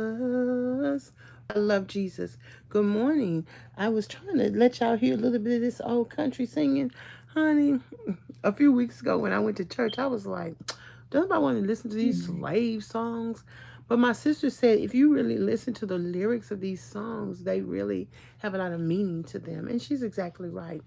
I love Jesus. Good morning. I was trying to let y'all hear a little bit of this old country singing. Honey, a few weeks ago when I went to church, I was like, don't nobody want to listen to these slave songs? But my sister said if you really listen to the lyrics of these songs, they really have a lot of meaning to them. And she's exactly right.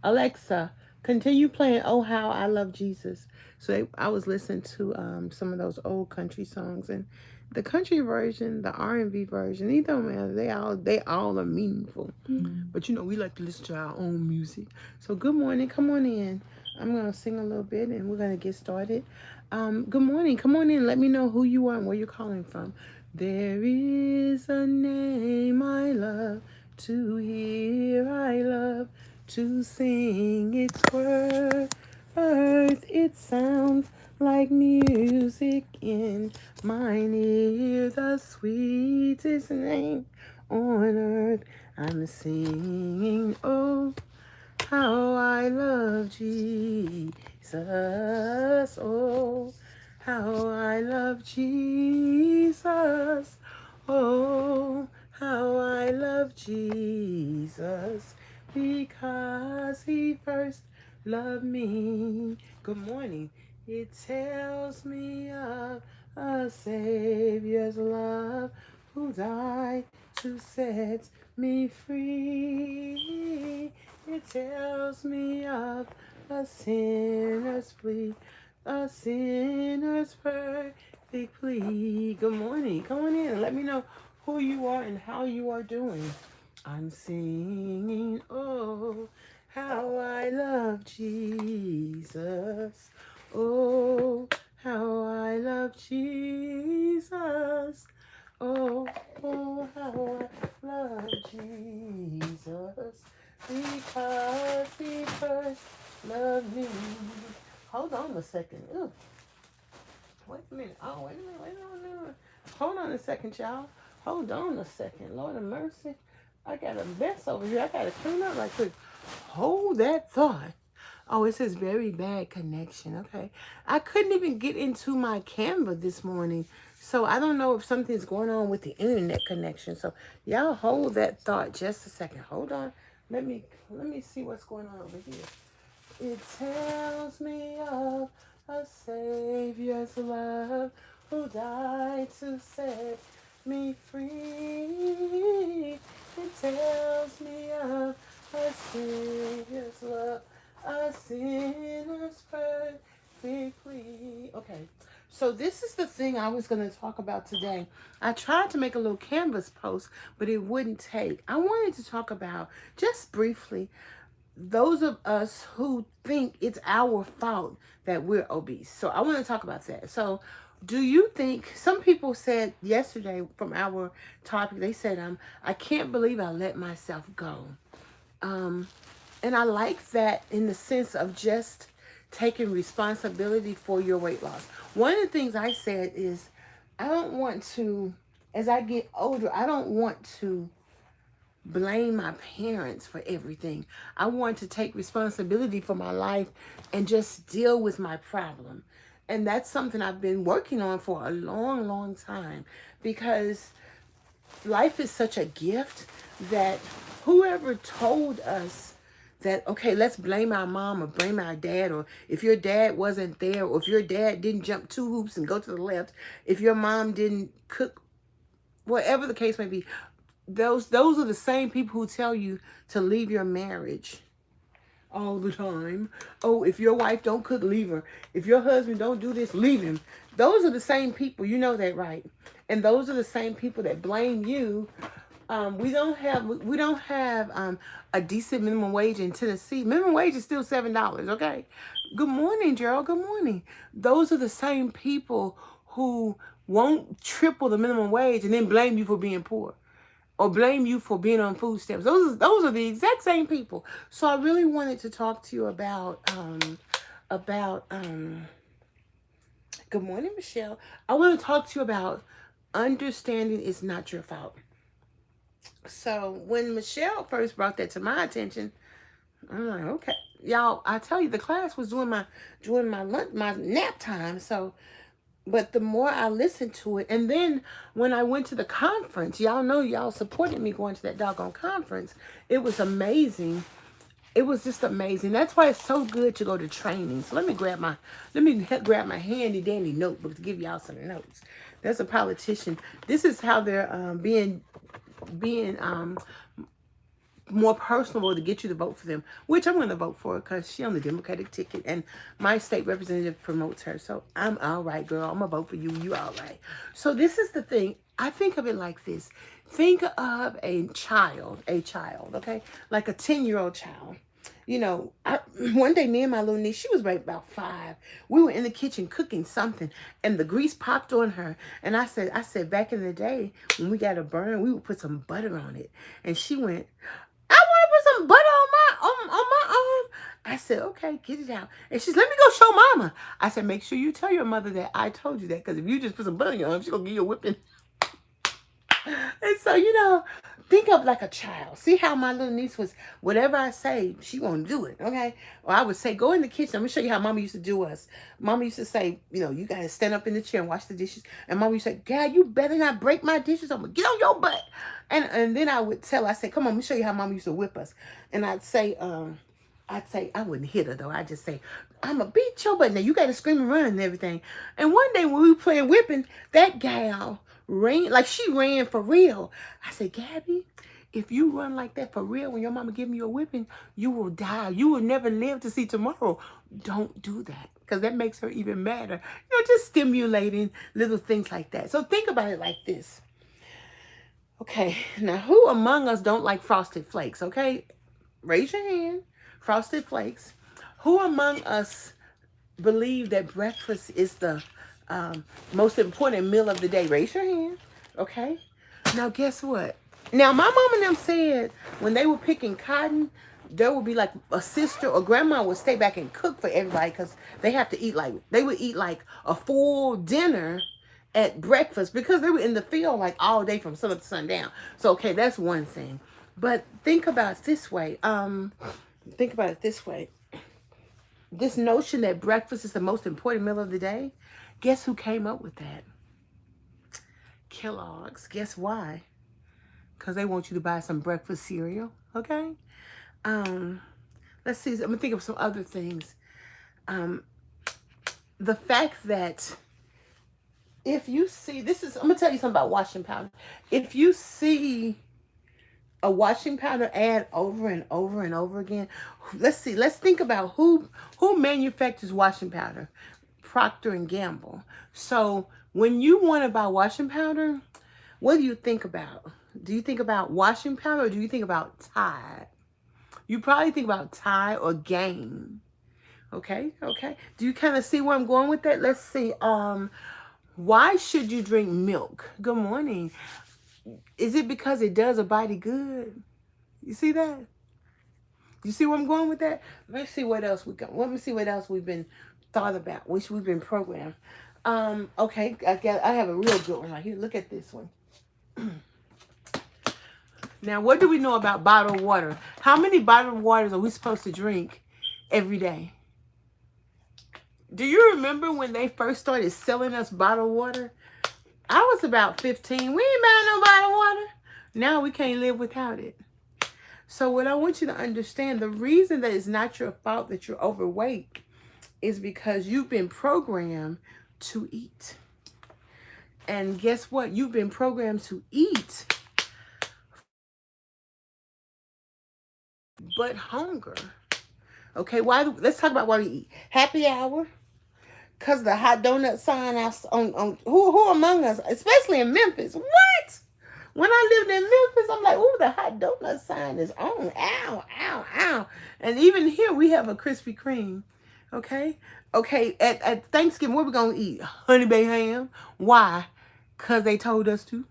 Alexa, continue playing Oh How I Love Jesus. So I was listening to some of those old country songs, and the country version, the R&B version, it don't matter. They all are meaningful. But we like to listen to our own music. So good morning, come on in. I'm gonna sing a little bit and we're gonna get started. Good morning, come on in. Let me know who you are and where you're calling from. There is a name I love to hear, I love to sing its worth. It sounds like music in mine ear, the sweetest name on earth. I'm singing, oh, how I love Jesus. Oh, how I love Jesus. Oh, how I love Jesus. Because he first loved me. Good morning. It tells me of a Savior's love who died to set me free. It tells me of a sinner's plea, a sinner's perfect plea. Good morning. Come on in and let me know who you are and how you are doing. I'm singing, oh, how I love Jesus. Oh, how I love Jesus. Oh, oh, how I love Jesus. Because he first loved me. Hold on a second. Ew. Wait a minute. Oh, wait a minute. Wait a minute. Hold on a second, y'all. Hold on a second. Lord of mercy. I got a mess over here. I got to clean up right quick. Hold that thought. Oh, it says very bad connection. Okay. I couldn't even get into my Canva this morning. So I don't know if something's going on with the internet connection. So y'all hold that thought just a second. Hold on. Let me see what's going on over here. It tells me of a Savior's love who died to set me free. It tells me of a Savior's love, a sinner's perfect plea. Okay, so this is the thing I was going to talk about today. I tried to make a little Canvas post, but it wouldn't take. I wanted to talk about, just briefly, those of us who think it's our fault that we're obese. So I want to talk about that. So do you think, some people said yesterday from our topic, they said, I can't believe I let myself go. Um, and I like that in the sense of just taking responsibility for your weight loss. One of the things I said is, I don't want to, as I get older, I don't want to blame my parents for everything. I want to take responsibility for my life and just deal with my problem. And that's something I've been working on for a long, long time, because life is such a gift that whoever told us that, okay, let's blame our mom or blame our dad, or if your dad wasn't there, or if your dad didn't jump 2 hoops and go to the left, if your mom didn't cook, whatever the case may be, those are the same people who tell you to leave your marriage all the time. Oh, if your wife don't cook, leave her. If your husband don't do this, leave him. Those are the same people. You know that, right? And those are the same people that blame you. We don't have a decent minimum wage in Tennessee. Minimum wage is still $7. Okay. Good morning, Gerald. Good morning. Those are the same people who won't triple the minimum wage and then blame you for being poor, or blame you for being on food stamps. Those are the exact same people. So I really wanted to talk to you about good morning, Michelle. I want to talk to you about understanding it's not your fault. So when Michelle first brought that to my attention, I'm like, okay, y'all. I tell you, the class was during my lunch, my nap time. So But the more I listened to it, and then when I went to the conference, y'all know y'all supported me going to that doggone conference. It was amazing. It was just amazing. That's why it's so good to go to training. So let me grab my handy dandy notebook to give y'all some notes. There's a politician. This is how they're being more personable to get you to vote for them, which I'm going to vote for because she's on the Democratic ticket and my state representative promotes her. So I'm all right, girl. I'm going to vote for you. You all right. So this is the thing. I think of it like this. Think of a child, okay? Like a 10-year-old child. You know, one day me and my little niece, she was right about 5. We were in the kitchen cooking something and the grease popped on her. And I said, back in the day when we got a burn, we would put some butter on it. And she went, I want to put some butter on my arm. I said, okay, get it out. And she's, let me go show mama. I said, make sure you tell your mother that I told you that. Because if you just put some butter on your arm, she's going to give you a whipping. And so, you know, think of like a child. See how my little niece was, whatever I say, she gonna do it, okay? Or I would say, go in the kitchen. I'm gonna show you how mama used to do us. Mama used to say, you know, you gotta stand up in the chair and wash the dishes. And mama used to say, God, you better not break my dishes. I'm gonna get on your butt. And then I would tell, I said, come on, let me show you how mama used to whip us. And I'd say, I wouldn't hit her though. I'd just say, I'm gonna beat your butt. Now you gotta scream and run and everything. And one day when we were playing whipping, that gal ran, like she ran for real. I said, Gabby, if you run like that for real, when your mama give you a whipping, you will die. You will never live to see tomorrow. Don't do that, because that makes her even madder. You know, just stimulating little things like that. So think about it like this. Okay, now who among us don't like Frosted Flakes? Okay, raise your hand. Frosted Flakes. Who among us believe that breakfast is the most important meal of the day? Raise your hand. Okay. Now, guess what? Now, my mom and them said when they were picking cotton, there would be like a sister or grandma would stay back and cook for everybody because they have to eat they would eat like a full dinner at breakfast because they were in the field like all day from sun up to sundown. So, okay, that's one thing. But think about it this way. Think about it this way. This notion that breakfast is the most important meal of the day, guess who came up with that? Kellogg's. Guess why? Because they want you to buy some breakfast cereal, okay? Let's see. I'm going to think of some other things. The fact that if you see, I'm going to tell you something about washing powder. If you see a washing powder ad over and over and over again, let's think about who manufactures washing powder. Procter and Gamble. So when you want to buy washing powder, what do you think about? Do you think about washing powder or do you think about Tide? You probably think about Tide or Gain. Okay. Do you kind of see where I'm going with that? Let's see. Why should you drink milk? Good morning. Is it because it does a body good? You see that? You see where I'm going with that? Let's see what else we got. Let me see what else we've been thought about, which we've been programmed. Okay, I have a real good one right here. Look at this one. Now, what do we know about bottled water? How many bottled waters are we supposed to drink every day? Do you remember when they first started selling us bottled water? I was about 15. We ain't buying no bottled water. Now we can't live without it. So what I want you to understand, the reason that it's not your fault that you're overweight is because you've been programmed to eat. And guess what? You've been programmed to eat, but hunger. Okay, let's talk about why we eat. Happy hour. Because the hot donut sign on who among us, especially in Memphis. What? When I lived in Memphis, I'm like, ooh, the hot donut sign is on. Ow, ow, ow. And even here, we have a Krispy Kreme. Okay? Okay, at Thanksgiving, what we going to eat? Honey baked ham. Why? Because they told us to.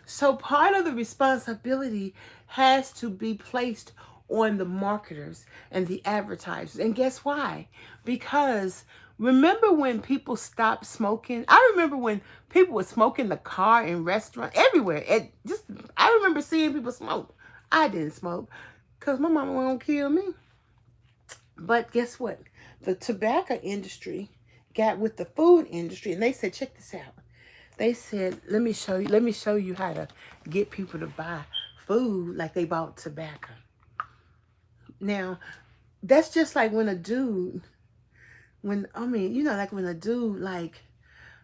So part of the responsibility has to be placed on the marketers and the advertisers. And guess why? Because remember when people stopped smoking? I remember when people would smoke in the car, in restaurants, everywhere. I remember seeing people smoke. I didn't smoke because my mama won't kill me. But guess what? The tobacco industry got with the food industry, and they said, check this out. They said, let me show you how to get people to buy food like they bought tobacco. Now, that's just like when a dude, like when a dude, like,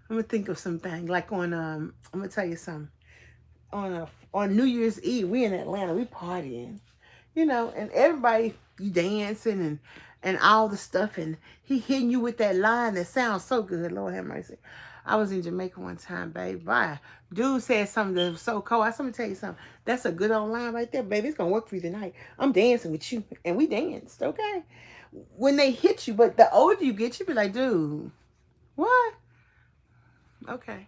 I'm gonna think of something, like I'm gonna tell you something. On New Year's Eve, we in Atlanta, we partying, and everybody, you dancing and all the stuff, and he hitting you with that line that sounds so good. Lord have mercy. I was in Jamaica one time, babe. Bye. Dude said something that was so cold. I said, let me tell you something. That's a good old line right there, baby. It's gonna work for you tonight. I'm dancing with you, and we danced, okay? When they hit you, but the older you get, you be like, dude, what? Okay.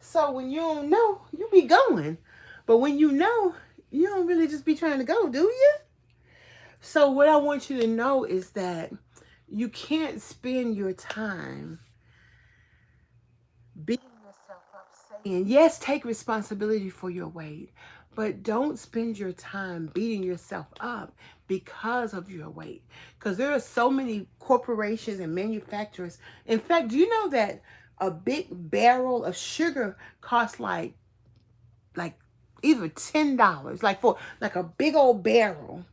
So when you don't know, you be going. But when you know, you don't really just be trying to go, do you? So what I want you to know is that you can't spend your time beating yourself up saying, yes, take responsibility for your weight, but don't spend your time beating yourself up because of your weight. Because there are so many corporations and manufacturers. In fact, do you know that a big barrel of sugar costs like either $10, like for like a big old barrel.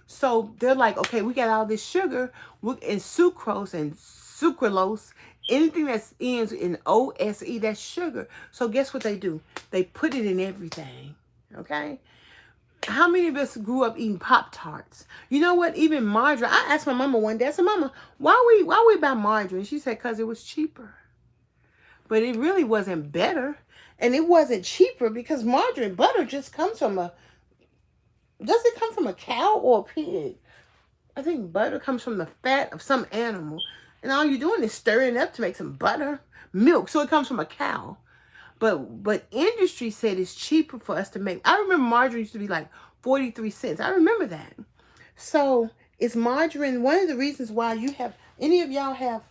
So they're like, okay, we got all this sugar and sucrose and sucralose, anything that ends in OSE, that's sugar. So guess what they do? They put it in everything. Okay. How many of us grew up eating Pop-Tarts? You know what? Even margarine. I asked my mama one day, I said, Mama, why we buy margarine? She said, because it was cheaper. But it really wasn't better. And it wasn't cheaper because margarine, butter just comes from does it come from a cow or a pig? I think butter comes from the fat of some animal. And all you're doing is stirring it up to make some butter, milk. So it comes from a cow. But industry said it's cheaper for us to make. I remember margarine used to be like 43 cents. I remember that. So is margarine one of the reasons why you have, any of y'all have,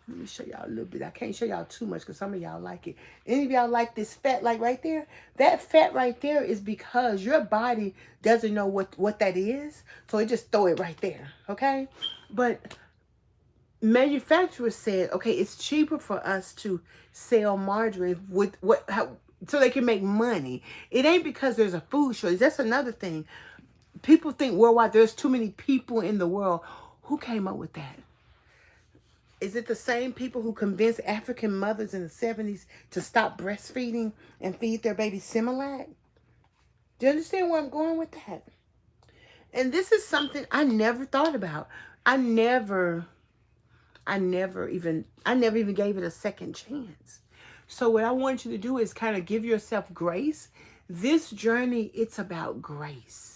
let me show y'all a little bit. I can't show y'all too much because some of y'all like it. Any of y'all like this fat, like right there? That fat right there is because your body doesn't know what that is. So it just throw it right there, okay? But manufacturers said, okay, it's cheaper for us to sell margarine so they can make money. It ain't because there's a food shortage. That's another thing. People think worldwide there's too many people in the world. Who came up with that? Is it the same people who convinced African mothers in the 70s to stop breastfeeding and feed their babies Similac? Do you understand where I'm going with that? And this is something I never thought about. I never even gave it a second chance. So what I want you to do is kind of give yourself grace. This journey, it's about grace.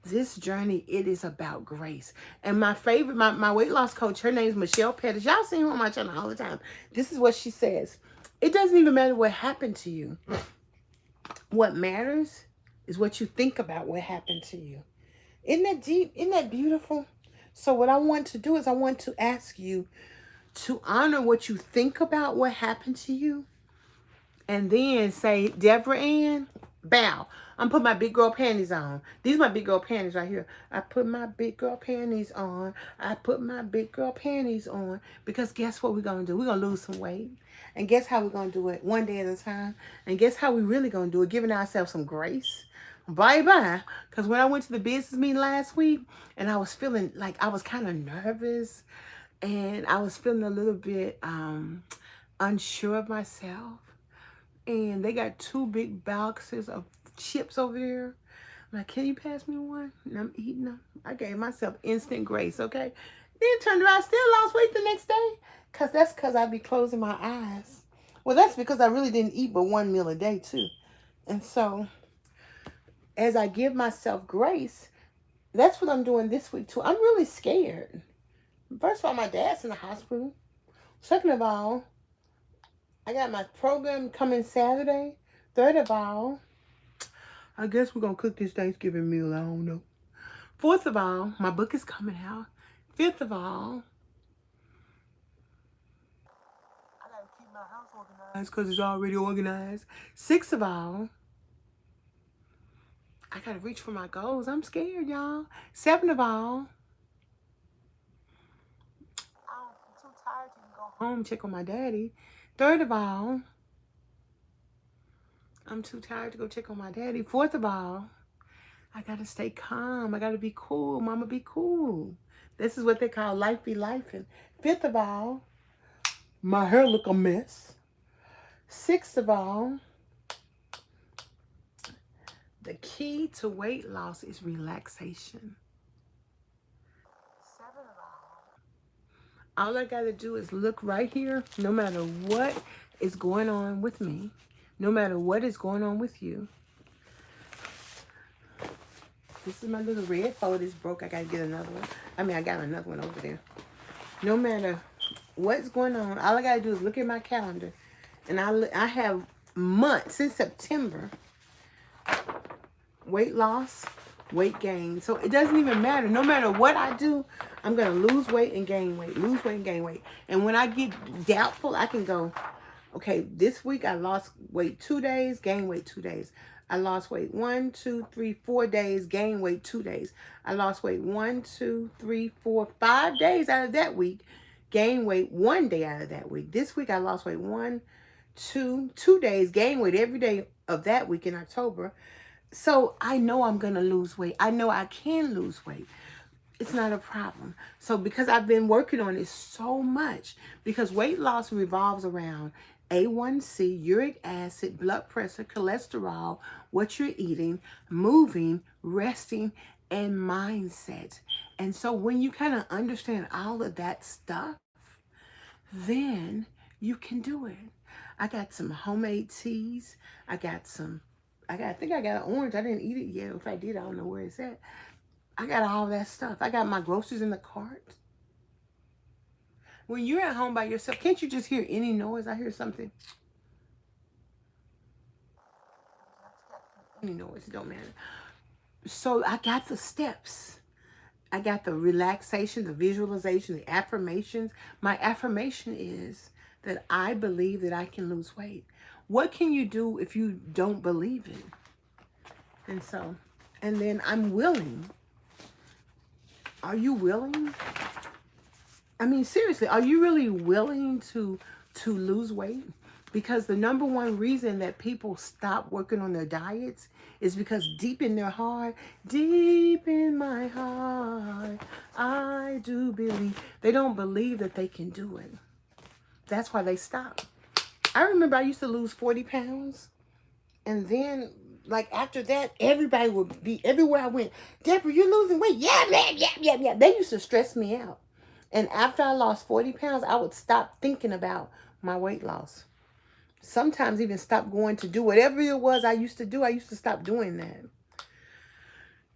This journey, it is about grace. And my favorite, my weight loss coach, her name is Michelle Pettis. Y'all see her on my channel all the time. This is what she says. It doesn't even matter what happened to you. What matters is what you think about what happened to you. Isn't that deep? Isn't that beautiful? So what I want to do is I want to ask you to honor what you think about what happened to you. And then say, Debra Ann, bow. I'm putting my big girl panties on. These are my big girl panties right here. I put my big girl panties on. I put my big girl panties on. Because guess what we're going to do? We're going to lose some weight. And guess how we're going to do it? One day at a time. And guess how we really going to do it? Giving ourselves some grace. Bye-bye. Because when I went to the business meeting last week, and I was feeling like I was kind of nervous. And I was feeling a little bit unsure of myself. And they got 2 big boxes of chips over there. I'm like, can you pass me one? And I'm eating them. I gave myself instant grace, okay? Then turned around, still lost weight the next day. That's because I be closing my eyes. Well, that's because I really didn't eat but 1 meal a day, too. And so, as I give myself grace, that's what I'm doing this week, too. I'm really scared. First of all, my dad's in the hospital. Second of all, I got my program coming Saturday. Third of all, I guess we're going to cook this Thanksgiving meal. I don't know. Fourth of all, my book is coming out. Fifth of all, I got to keep my house organized because it's already organized. Sixth of all, I got to reach for my goals. I'm scared, y'all. Seven of all, I'm too tired to go home, check on my daddy. Third of all, I'm too tired to go check on my daddy. Fourth of all, I gotta stay calm. I gotta be cool. Mama, be cool. This is what they call life be life. And fifth of all, my hair look a mess. Sixth of all, the key to weight loss is relaxation. Seven of all I gotta do is look right here, no matter what is going on with me, no matter what is going on with you. This is my little red folder. It's broke. I gotta get another one. I mean, I got another one over there. No matter what's going on, all I gotta do is look at my calendar, and I have months since September. Weight loss, weight gain. So it doesn't even matter. No matter what I do, I'm gonna lose weight and gain weight, lose weight and gain weight. And when I get doubtful, I can go, okay, this week I lost weight 2 days, gain weight 2 days. I lost weight 1, 2, 3, 4 days, gain weight 2 days. I lost weight 1, 2, 3, 4, 5 days out of that week, gain weight 1 day out of that week. This week I lost weight 1, 2 days, gain weight every day of that week in October. So I know I'm going to lose weight. I know I can lose weight. It's not a problem. So because I've been working on it so much, because weight loss revolves around A1C, uric acid, blood pressure, cholesterol, what you're eating, moving, resting, and mindset. And so when you kind of understand all of that stuff, then you can do it. I got some homemade teas. I think I got an orange. I didn't eat it yet. If I did, I don't know where it's at. I got all that stuff. I got my groceries in the cart. When you're at home by yourself, can't you just hear any noise? I hear something. Any noise, it don't matter. So I got the steps. I got the relaxation, the visualization, the affirmations. My affirmation is that I believe that I can lose weight. What can you do if you don't believe it? And then I'm willing. Are you willing? I mean, seriously, are you really willing to lose weight? Because the number one reason that people stop working on their diets is because deep in their heart, deep in my heart, I do believe. They don't believe that they can do it. That's why they stop. I remember I used to lose 40 pounds. And then, like, after that, everybody would be, everywhere I went, Debra, you're losing weight. Yeah. They used to stress me out. And after I lost 40 pounds, I would stop thinking about my weight loss. Sometimes even stop going to do whatever it was I used to do. I used to stop doing that.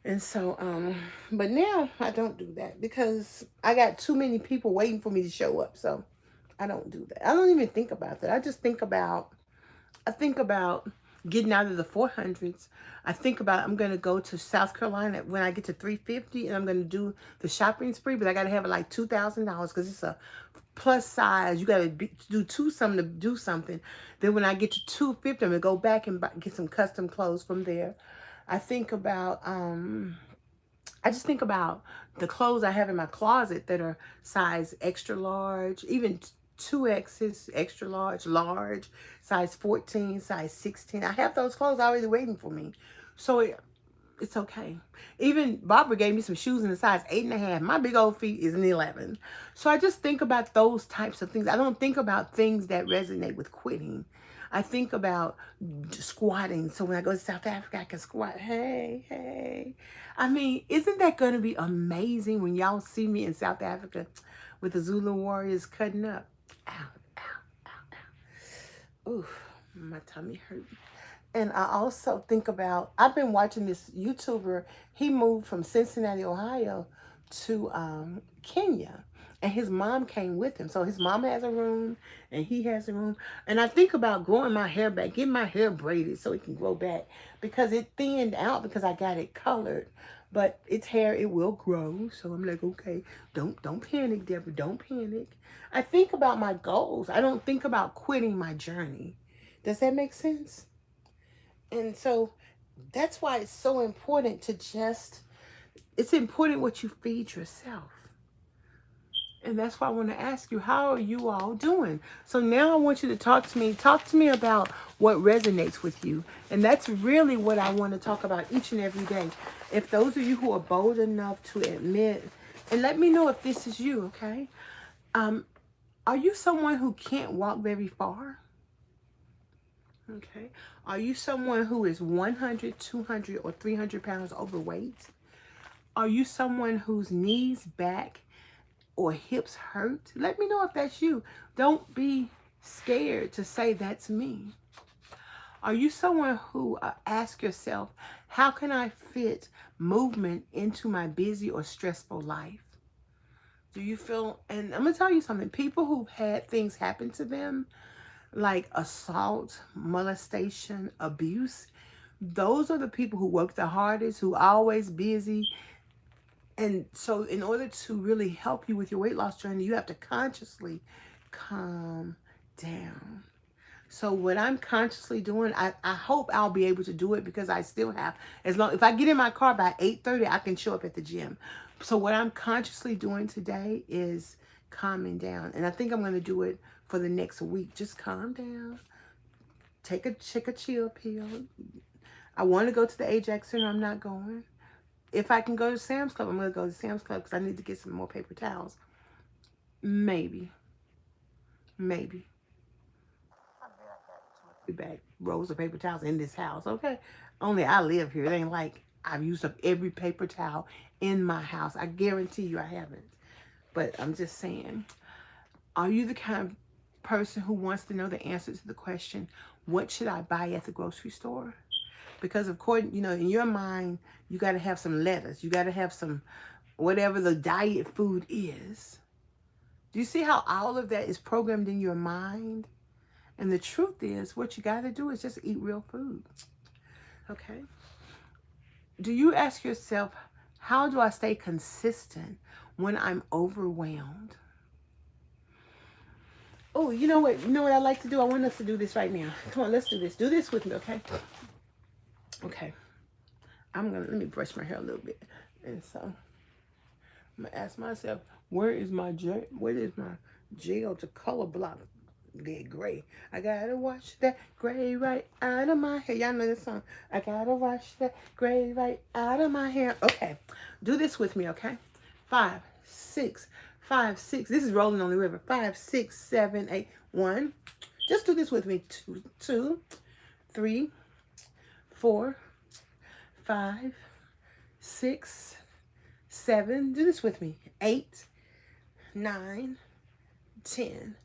And so, but now I don't do that because I got too many people waiting for me to show up. So I don't do that. I don't even think about that. I think about getting out of the 400s. I think about I'm going to go to South Carolina when I get to 350, and I'm going to do the shopping spree, but I got to have like $2,000 because it's a plus size. You got to do something to do something. Then when I get to 250, I'm going to go back and get some custom clothes from there. I think about I just think about the clothes I have in my closet that are size extra large, even 2X's, extra large, large, size 14, size 16. I have those clothes already waiting for me. So it's okay. Even Barbara gave me some shoes in the size 8.5. My big old feet is an 11. So I just think about those types of things. I don't think about things that resonate with quitting. I think about squatting. So when I go to South Africa, I can squat. Hey. I mean, isn't that going to be amazing when y'all see me in South Africa with the Zulu warriors cutting up? Ow. Oof, my tummy hurt. And I also think about, I've been watching this YouTuber. He moved from Cincinnati, Ohio to Kenya. And his mom came with him. So his mom has a room and he has a room. And I think about growing my hair back, getting my hair braided so it can grow back. Because it thinned out because I got it colored. But its hair, it will grow. So I'm like, okay, don't panic, Debra. Don't panic. I think about my goals. I don't think about quitting my journey. Does that make sense? And so that's why it's so important to it's important what you feed yourself. And that's why I want to ask you, how are you all doing? So now I want you to talk to me. Talk to me about what resonates with you. And that's really what I want to talk about each and every day. If those of you who are bold enough to admit, and let me know if this is you, okay? Are you someone who can't walk very far? Okay. Are you someone who is 100, 200, or 300 pounds overweight? Are you someone whose knees, back, or hips hurt? Let me know if that's you. Don't be scared to say that's me. Are you someone who ask yourself, how can I fit movement into my busy or stressful life? Do you feel, and I'm going to tell you something, people who've had things happen to them, like assault, molestation, abuse, those are the people who work the hardest, who are always busy. And so in order to really help you with your weight loss journey, you have to consciously calm down. So what I'm consciously doing, I hope I'll be able to do it, because I still have, if I get in my car by 8:30, I can show up at the gym. So what I'm consciously doing today is calming down. And I think I'm going to do it for the next week. Just calm down. Take a chill pill. I want to go to the Ajax Center. I'm not going. If I can go to Sam's Club, I'm going to go to Sam's Club, because I need to get some more paper towels. Maybe. Back rolls of paper towels in this house, okay? Only I live here. It ain't like I've used up every paper towel in my house. I guarantee you I haven't. But I'm just saying, are you the kind of person who wants to know the answer to the question, what should I buy at the grocery store? Because of course, in your mind, you got to have some lettuce. You got to have some, whatever the diet food is. Do you see how all of that is programmed in your mind? And the truth is, what you got to do is just eat real food. Okay? Do you ask yourself, how do I stay consistent when I'm overwhelmed? Oh, you know what? You know what I like to do? I want us to do this right now. Come on, let's do this. Do this with me, okay? Okay. Let me brush my hair a little bit. And so, I'm going to ask myself, where is my gel to color block? That gray. I gotta wash that gray right out of my hair. Y'all know this song. I gotta wash that gray right out of my hair. Okay. Do this with me, okay? 5, 6, 5, 6. This is rolling on the river. 5, 6, 7, 8, 1. Just do this with me. 2, 3, 4, 5, 6, 7. Do this with me. 8, 9, 10.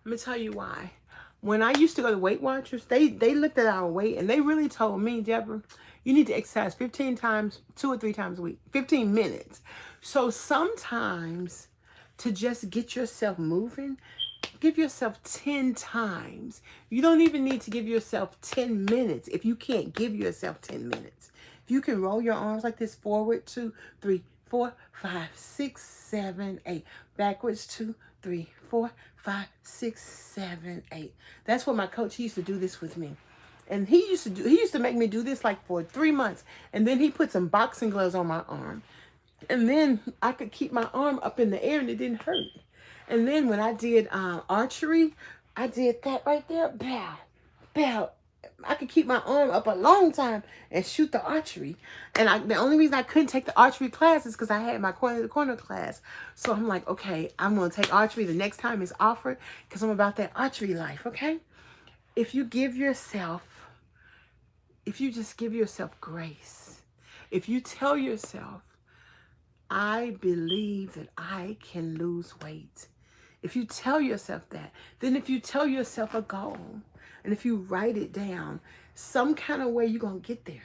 Let me tell you why. When I used to go to Weight Watchers, they looked at our weight and they really told me, Deborah, you need to exercise 15 times, 2 or 3 times a week, 15 minutes. So sometimes to just get yourself moving, give yourself 10 times. You don't even need to give yourself 10 minutes if you can't give yourself 10 minutes. If you can roll your arms like this forward, 2, 3, 4, 5, 6, 7, 8. Backwards, 2, 3, 4, 5, 6, 7, 8. That's what my coach, he used to do this with me. And he used to make me do this like for 3 months. And then he put some boxing gloves on my arm. And then I could keep my arm up in the air and it didn't hurt. And then when I did archery, I did that right there. Bow, bow. I could keep my arm up a long time and shoot the archery. And the only reason I couldn't take the archery class is because I had my corner to corner class. So I'm like, okay, I'm going to take archery the next time it's offered, because I'm about that archery life, okay? If you just give yourself grace, if you tell yourself, I believe that I can lose weight. If you tell yourself that, then if you tell yourself a goal, and if you write it down, some kind of way you're going to get there.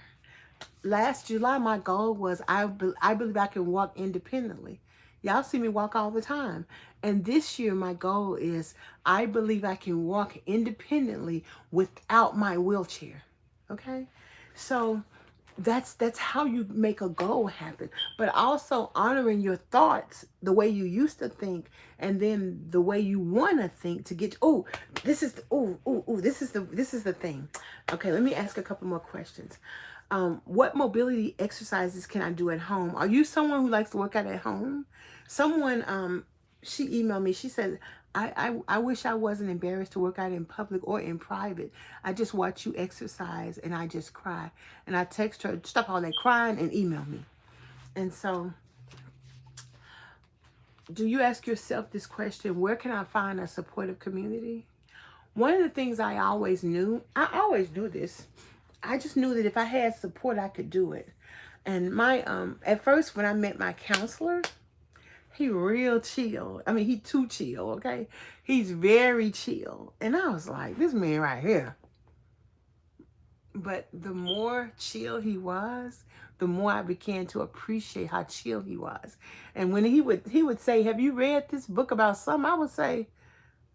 Last July, my goal was I believe I can walk independently. Y'all see me walk all the time. And this year, my goal is I believe I can walk independently without my wheelchair. Okay? So that's how you make a goal happen. But also honoring your thoughts, the way you used to think, and then the way you want to think to get, this is the thing. Okay, let me ask a couple more questions. What mobility exercises can I do at home? Are you someone who likes to work out at home? Someone she emailed me. She said, I wish I wasn't embarrassed to work out in public or in private. I just watch you exercise and I just cry. And I text her, stop all that crying and email me. And so, do you ask yourself this question, where can I find a supportive community? One of the things I always knew this. I just knew that if I had support, I could do it. And my at first when I met my counselor, he real chill. I mean, he too chill, okay? He's very chill. And I was like, this man right here. But the more chill he was, the more I began to appreciate how chill he was. And when he would say, have you read this book about something? I would say,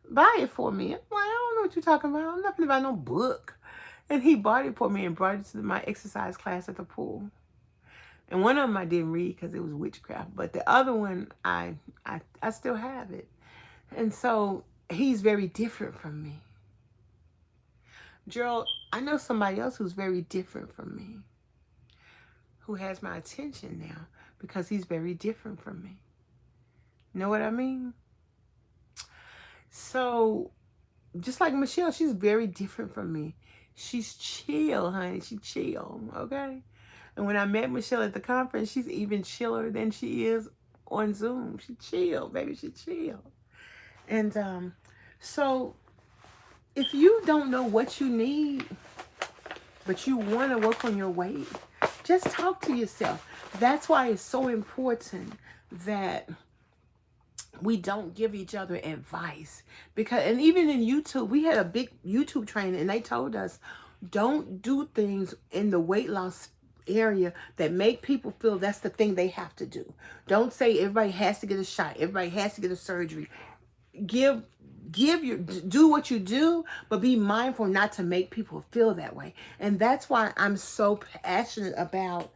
buy it for me. I'm like, I don't know what you're talking about. I'm nothing about no book. And he bought it for me and brought it to my exercise class at the pool. And one of them I didn't read because it was witchcraft. But the other one, I still have it. And so he's very different from me. Gerald, I know somebody else who's very different from me, who has my attention now because he's very different from me. Know what I mean? So, just like Michelle, she's very different from me. She's chill, honey. She's chill, okay? And when I met Michelle at the conference, she's even chiller than she is on Zoom. She chill, baby. She chill. And so if you don't know what you need, but you want to work on your weight, just talk to yourself. That's why it's so important that we don't give each other advice. Because, and even in YouTube, we had a big YouTube training and they told us, don't do things in the weight loss area that make people feel that's the thing they have to do. Don't say everybody has to get a shot, everybody has to get a surgery. Do what you do, but be mindful not to make people feel that way. And that's why I'm so passionate about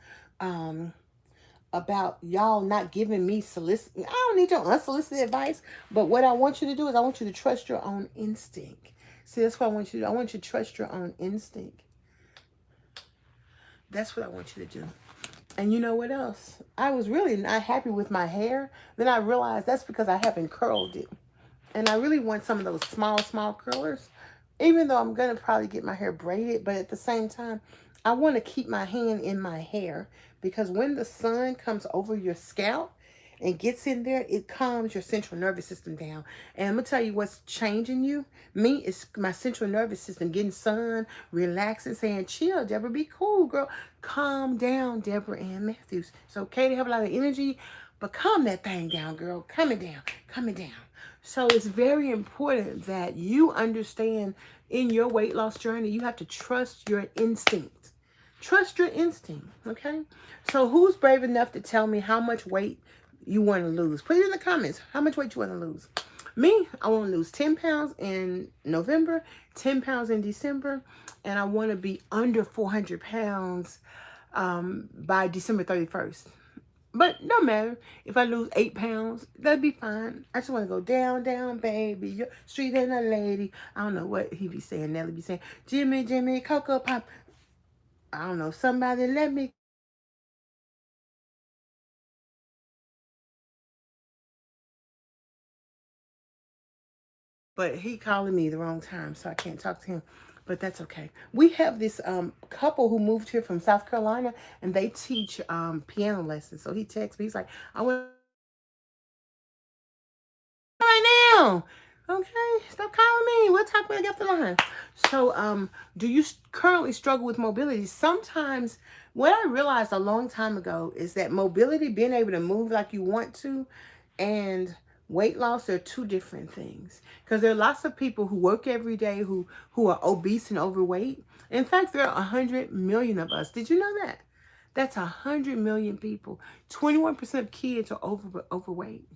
y'all not giving me I don't need your unsolicited advice, but what I want you to do is I want you to trust your own instinct. See, that's what I want you to do. I want you to trust your own instinct. That's what I want you to do. And you know what else? I was really not happy with my hair. Then I realized that's because I haven't curled it. And I really want some of those small curlers. Even though I'm going to probably get my hair braided. But at the same time, I want to keep my hand in my hair. Because when the sun comes over your scalp and gets in there, it calms your central nervous system down. And I'm going to tell you what's changing you. Me, is my central nervous system getting sun, relaxing, saying, chill, Debra, be cool, girl. Calm down, DebraAnnMatthews. It's okay to have a lot of energy, but calm that thing down, girl. Calm it down. Calm it down. So it's very important that you understand in your weight loss journey, you have to trust your instinct. Trust your instinct, okay? So who's brave enough to tell me how much weight you want to lose? Put it in the comments. How much weight you want to lose? Me, I want to lose 10 pounds in November, 10 pounds in December, and I want to be under 400 pounds by December 31st. But no matter. If I lose 8 pounds, that'd be fine. I just want to go down, down, baby. You're street and a lady. I don't know what he be saying. Nelly be saying, Jimmy, Cocoa Pop. I don't know. Somebody let me. But he calling me the wrong time, so I can't talk to him. But that's okay. We have this couple who moved here from South Carolina, and they teach piano lessons. So he texts me. He's like, I want right now. Okay, stop calling me. We'll talk when I get the line. So, do you currently struggle with mobility? Sometimes, what I realized a long time ago is that mobility, being able to move like you want to, and weight loss are two different things. Because there are lots of people who work every day who are obese and overweight. In fact, there are 100 million of us. Did you know that? That's 100 million people. 21% of kids are overweight.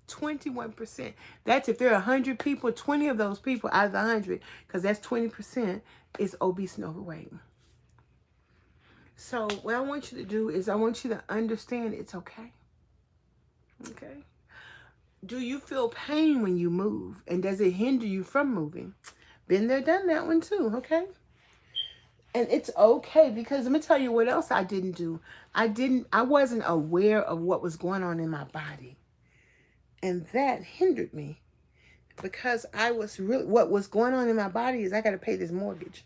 21%. That's if there are 100 people, 20 of those people out of the 100, because that's 20%, is obese and overweight. So what I want you to do is I want you to understand it's okay. Okay? Do you feel pain when you move? And does it hinder you from moving? Been there, done that one too, okay? And it's okay, because let me tell you what else I didn't do. I wasn't aware of what was going on in my body. And that hindered me because I was really, what was going on in my body is I got to pay this mortgage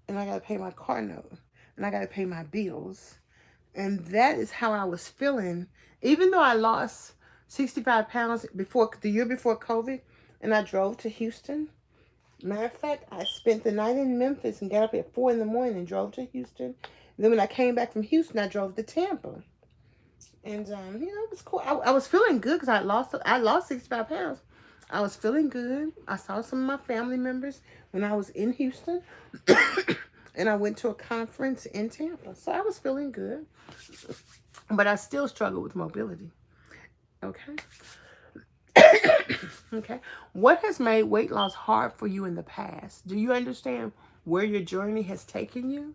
and I got to pay my car note and I got to pay my bills. And that is how I was feeling. Even though I lost 65 pounds before the year before COVID and I drove to Houston. Matter of fact, I spent the night in Memphis and got up at 4 in the morning and drove to Houston. And then when I came back from Houston, I drove to Tampa. And, it was cool. I was feeling good because I lost 65 pounds. I was feeling good. I saw some of my family members when I was in Houston. And I went to a conference in Tampa. So I was feeling good. But I still struggle with mobility. Okay. Okay. What has made weight loss hard for you in the past? Do you understand where your journey has taken you?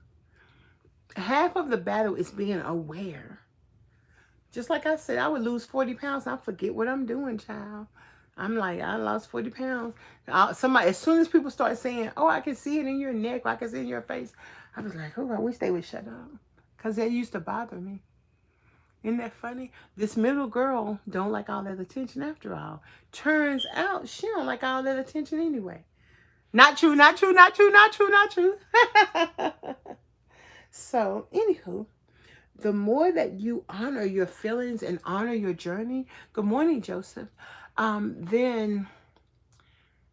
Half of the battle is being aware. Just like I said, I would lose 40 pounds. I forget what I'm doing, child. I'm like, I lost 40 pounds. Somebody, as soon as people start saying, oh, I can see it in your neck, or I can see it in your face, I was like, oh, I wish they would shut up. Because that used to bother me. Isn't that funny? This middle girl don't like all that attention after all. Turns out she don't like all that attention anyway. Not true, not true, not true, not true, not true. So, anywho, the more that you honor your feelings and honor your journey, good morning, Joseph, then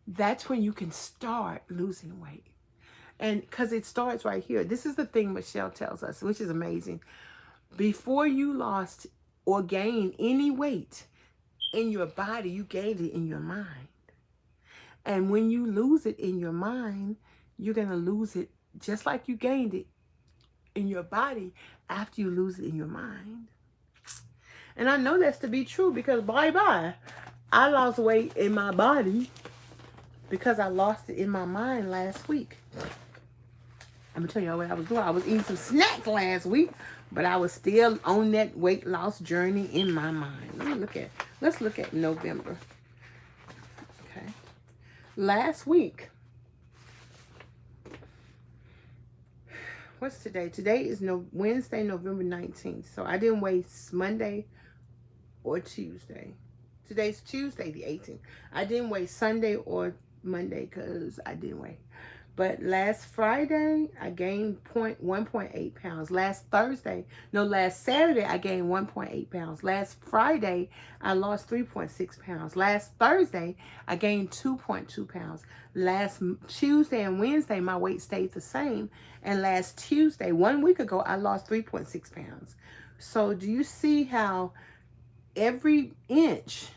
that's when you can start losing weight. And because it starts right here. This is the thing Michelle tells us, which is amazing. Before you lost or gained any weight in your body, you gained it in your mind. And when you lose it in your mind, you're going to lose it just like you gained it in your body after you lose it in your mind. And I know that's to be true because bye-bye, I lost weight in my body because I lost it in my mind last week. I'm going to tell you what I was doing. I was eating some snacks last week, but I was still on that weight loss journey in my mind. Let's look at November. Okay. Last week, what's today? Today is Wednesday, November 19th. So I didn't weigh Monday or Tuesday. Today's Tuesday, the 18th. I didn't weigh Sunday or Monday because I didn't weigh. But last Friday, I gained 1.8 pounds. Last Saturday, I gained 1.8 pounds. Last Friday, I lost 3.6 pounds. Last Thursday, I gained 2.2 pounds. Last Tuesday and Wednesday, my weight stayed the same. And last Tuesday, 1 week ago, I lost 3.6 pounds. So do you see how every inch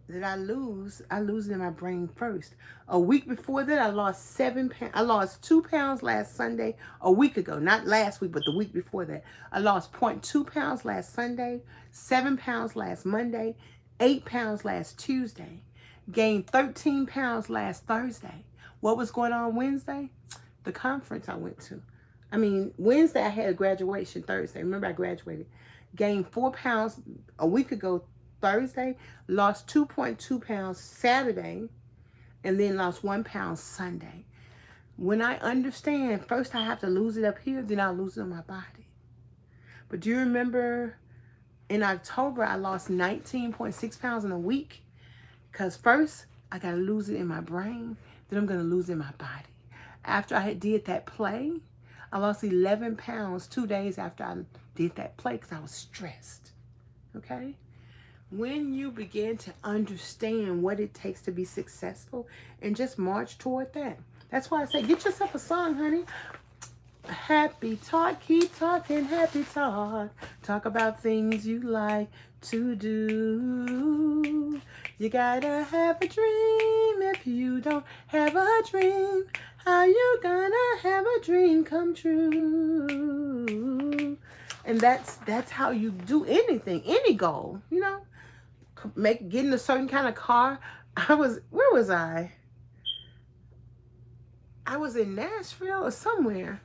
that I lose it in my brain first. A week before that, I lost 7 pounds. I lost 2 pounds last Sunday, a week ago. Not last week, but the week before that. I lost 0.2 pounds last Sunday, 7 pounds last Monday, 8 pounds last Tuesday. Gained 13 pounds last Thursday. What was going on Wednesday? The conference I went to. Wednesday I had a graduation. Thursday, remember I graduated. Gained 4 pounds a week ago, Thursday, lost 2.2 pounds Saturday, and then lost 1 pound Sunday. When I understand, first I have to lose it up here, then I'll lose it in my body. But do you remember in October, I lost 19.6 pounds in a week? Because first, I got to lose it in my brain, then I'm going to lose it in my body. After I did that play, I lost 11 pounds 2 days after I did that play because I was stressed. Okay? When you begin to understand what it takes to be successful and just march toward that. That's why I say, get yourself a song, honey. Happy talk, keep talking, happy talk. Talk about things you like to do. You gotta have a dream. If you don't have a dream, how you gonna have a dream come true? And that's how you do anything, any goal, getting a certain kind of car. Where was I? I was in Nashville or somewhere.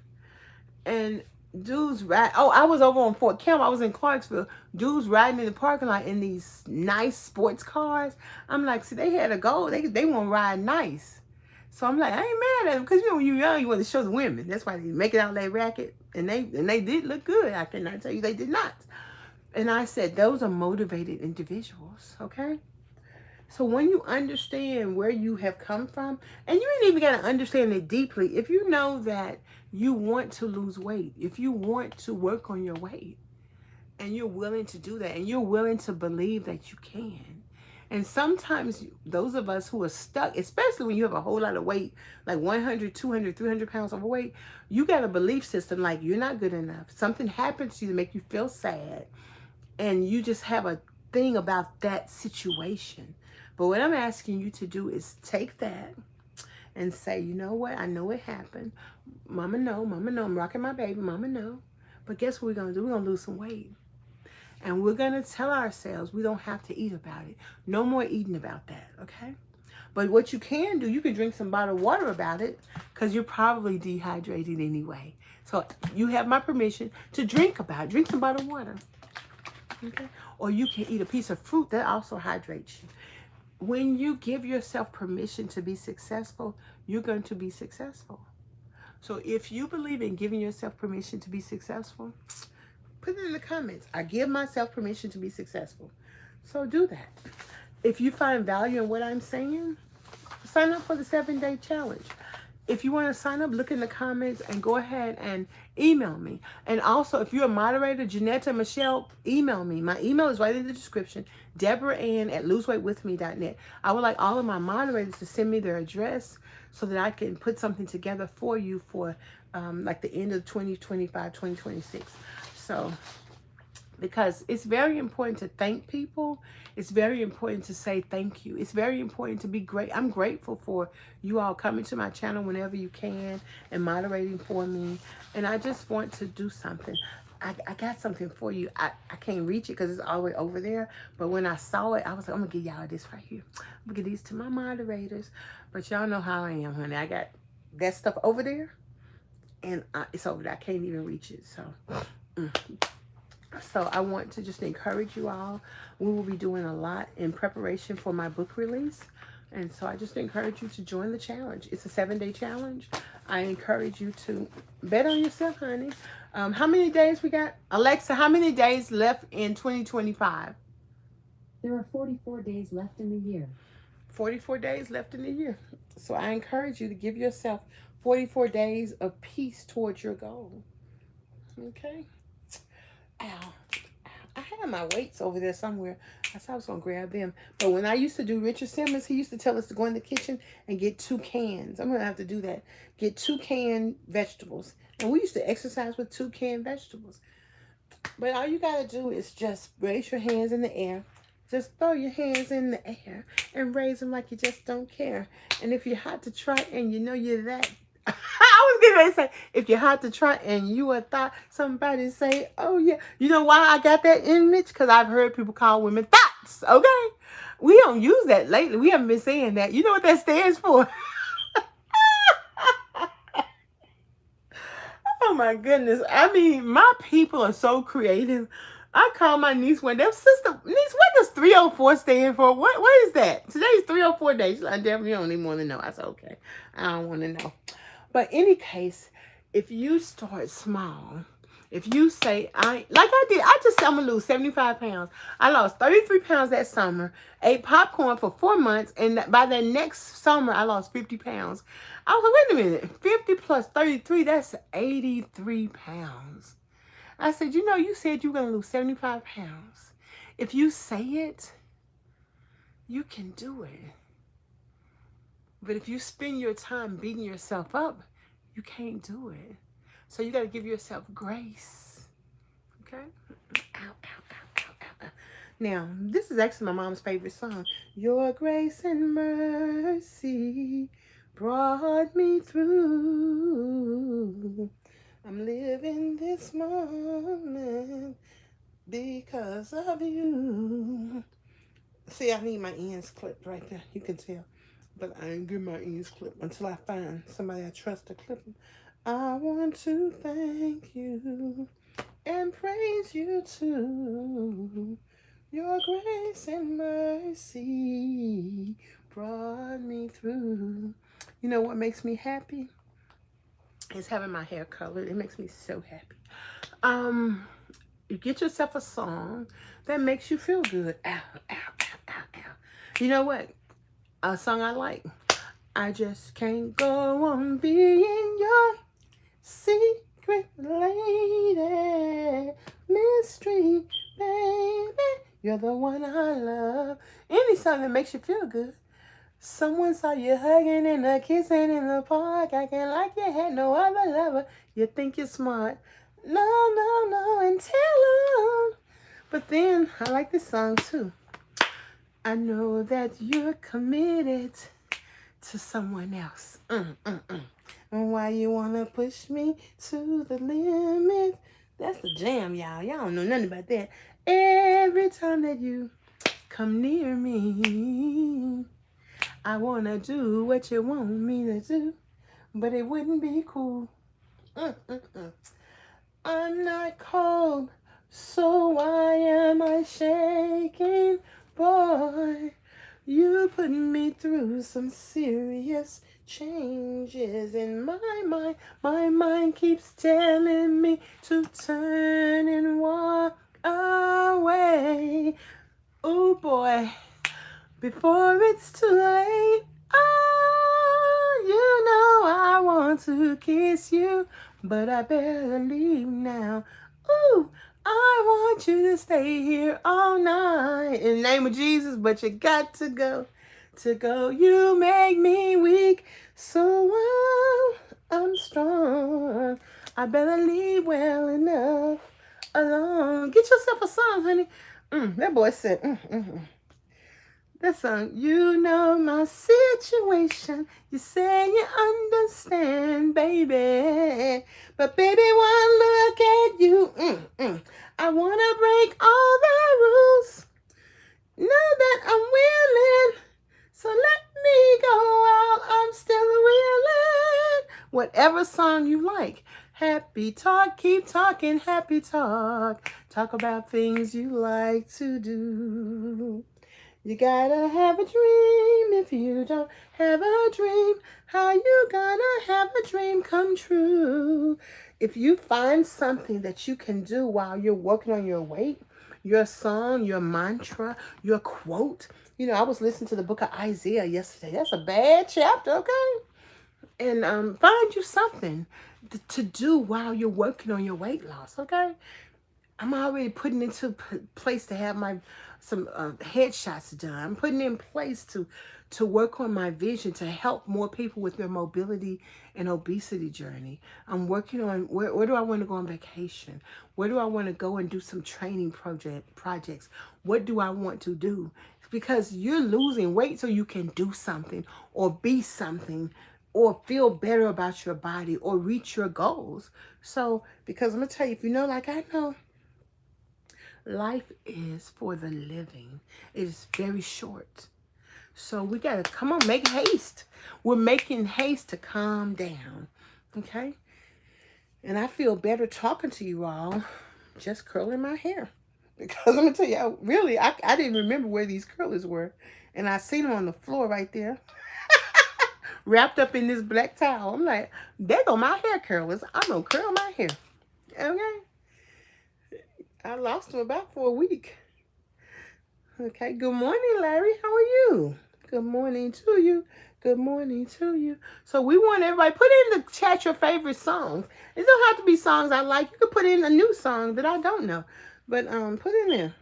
And dudes I was over on Fort Campbell. I was in Clarksville. Dudes riding in the parking lot in these nice sports cars. I'm like, see, they had a goal. They want to ride nice. So I'm like, I ain't mad at them. Because when you're young, you want to show the women. That's why they make it out like racket. And they did look good. I cannot tell you they did not. And I said, those are motivated individuals, okay? So when you understand where you have come from, and you ain't even got to understand it deeply, if you know that you want to lose weight, if you want to work on your weight, and you're willing to do that, and you're willing to believe that you can. And sometimes those of us who are stuck, especially when you have a whole lot of weight, like 100, 200, 300 pounds overweight, you got a belief system like you're not good enough. Something happens to you to make you feel sad. And you just have a thing about that situation. But what I'm asking you to do is take that and say, you know what? I know it happened. Mama know, I'm rocking my baby, mama know. But guess what we're going to do? We're going to lose some weight. And we're going to tell ourselves we don't have to eat about it. No more eating about that, okay? But what you can do, you can drink some bottled water about it because you're probably dehydrated anyway. So you have my permission to drink about it. Drink some bottled water, okay? Or you can eat a piece of fruit that also hydrates you. When you give yourself permission to be successful, you're going to be successful. So if you believe in giving yourself permission to be successful, put it in the comments. I give myself permission to be successful. So do that. If you find value in what I'm saying, sign up for the 7-day challenge. If you want to sign up, look in the comments and go ahead and email me. And also, if you're a moderator, Janetta, Michelle, email me. My email is right in the description, DebraAnnMatthews@loseweightwithme.net. I would like all of my moderators to send me their address so that I can put something together for you for like the end of 2025, 2026. So, because it's very important to thank people. It's very important to say thank you. It's very important to be great. I'm grateful for you all coming to my channel whenever you can and moderating for me. And I just want to do something. I got something for you. I can't reach it because it's all the way over there. But when I saw it, I was like, I'm going to give y'all this right here. I'm going to give these to my moderators. But y'all know how I am, honey. I got that stuff over there. And it's over there. I can't even reach it. So I want to just encourage you all. We will be doing a lot in preparation for my book release. And so I just encourage you to join the challenge. It's a 7-day challenge. I encourage you to bet on yourself, honey. How many days we got? Alexa, how many days left in 2025? There are 44 days left in the year. 44 days left in the year. So I encourage you to give yourself 44 days of peace towards your goal. Okay? Ow. I had my weights over there somewhere. I said I was going to grab them. But when I used to do Richard Simmons, he used to tell us to go in the kitchen and get 2 cans. I'm going to have to do that. Get 2 canned vegetables. And we used to exercise with 2 canned vegetables. But all you got to do is just raise your hands in the air. Just throw your hands in the air and raise them like you just don't care. And if you're hot to try and you know you're that I was getting ready to say, if you're hot to try and you would thought somebody say, oh yeah. You know why I got that image? Because I've heard people call women thoughts, okay? We don't use that lately. We haven't been saying that. You know what that stands for? Oh my goodness. I mean, my people are so creative. I call my niece one day, sister, niece, what does 304 stand for? What is that? Today's 304 days. She's like, Debra, you don't even want to know. I said, okay, I don't want to know. But any case, if you start small, if you say, like I did, I just said I'm going to lose 75 pounds. I lost 33 pounds that summer, ate popcorn for 4 months, and by the next summer, I lost 50 pounds. I was like, wait a minute, 50 plus 33, that's 83 pounds. I said, you know, you said you were going to lose 75 pounds. If you say it, you can do it. But if you spend your time beating yourself up, you can't do it. So you got to give yourself grace. Okay? Ow, ow, ow, ow, ow. Now, this is actually my mom's favorite song. Your grace and mercy brought me through. I'm living this moment because of you. See, I need my ends clipped right there. You can tell. But I ain't get my ends clipped until I find somebody I trust to clip them. I want to thank you and praise you too. Your grace and mercy brought me through. You know what makes me happy? Is having my hair colored. It makes me so happy. You get yourself a song that makes you feel good. Ow, ow, ow, ow, ow. You know what? A song I like. I just can't go on being your secret lady, mystery baby. You're the one I love. Any song that makes you feel good. Someone saw you hugging and kissing in the park, acting like you had no other lover. You think you're smart. No, and tell them. But then, I like this song too. I know that you're committed to someone else. And why you wanna push me to the limit? That's the jam, y'all. Y'all don't know nothing about that. Every time that you come near me, I wanna do what you want me to do, but it wouldn't be cool. I'm not cold, so why am I shaking? Boy, you put me through some serious changes in my mind. My mind keeps telling me to turn and walk away. Oh boy, before it's too late. Oh, you know I want to kiss you, but I better leave now. Ooh, I want you to stay here all night in the name of Jesus, but you got to go. You make me weak, so I'm strong. I better leave well enough alone. Get yourself a song, honey. That boy said, That song, you know my situation. You say you understand, baby. But baby, one look at you. I want to break all the rules. Now that I'm willing, so let me go out. I'm still willing. Whatever song you like. Happy talk, keep talking, happy talk. Talk about things you like to do. You gotta have a dream. If you don't have a dream, how you gonna have a dream come true? If you find something that you can do while you're working on your weight, your song, your mantra, your quote. You know, I was listening to the book of Isaiah yesterday. That's a bad chapter, okay? And find you something to do while you're working on your weight loss, okay? I'm already putting into place to have some headshots done. I'm putting in place to work on my vision to help more people with their mobility and obesity journey. I'm working on where do I want to go on vacation? Where do I want to go and do some training projects? What do I want to do? Because you're losing weight so you can do something or be something or feel better about your body or reach your goals. So, because I'm going to tell you, if you know like I know, life is for the living. It is very short. So we got to, come on, make haste. We're making haste to calm down. Okay? And I feel better talking to you all just curling my hair. Because I'm going to tell you, really, I didn't remember where these curlers were. And I seen them on the floor right there. Wrapped up in this black towel. I'm like, there go my hair curlers. I'm going to curl my hair. Okay? I lost them about for a week. Okay, good morning, Larry. How are you? Good morning to you. Good morning to you. So we want everybody, put in the chat your favorite songs. It don't have to be songs I like. You could put in a new song that I don't know. But put in there.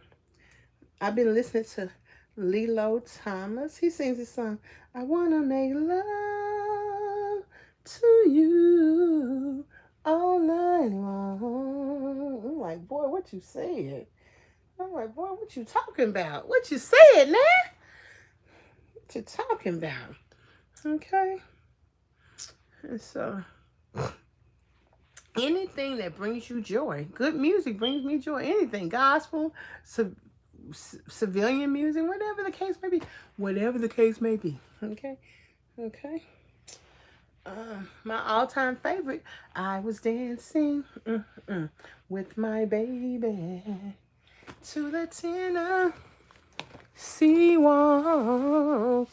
I've been listening to Lilo Thomas. He sings this song, I want to make love to you all night long. I'm like, boy, what you said? I'm like, boy, what you talking about? What you said, man? What you talking about? Okay. And so, anything that brings you joy. Good music brings me joy. Anything. Gospel, civilian music, whatever the case may be. Whatever the case may be. Okay? Okay? My all-time favorite, I was dancing with my baby to the Tennessee walls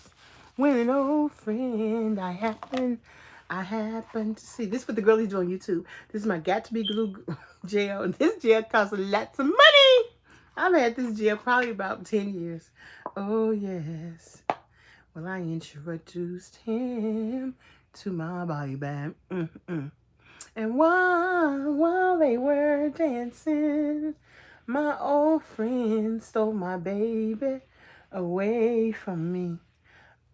when an old friend I happened to see. This is what the girlies do on YouTube. This is my Got to Be Glue gel. This gel costs lots of money. I've had this gel probably about 10 years. Oh, yes. Well, I introduced him to my baby. And while they were dancing, my old friend stole my baby away from me.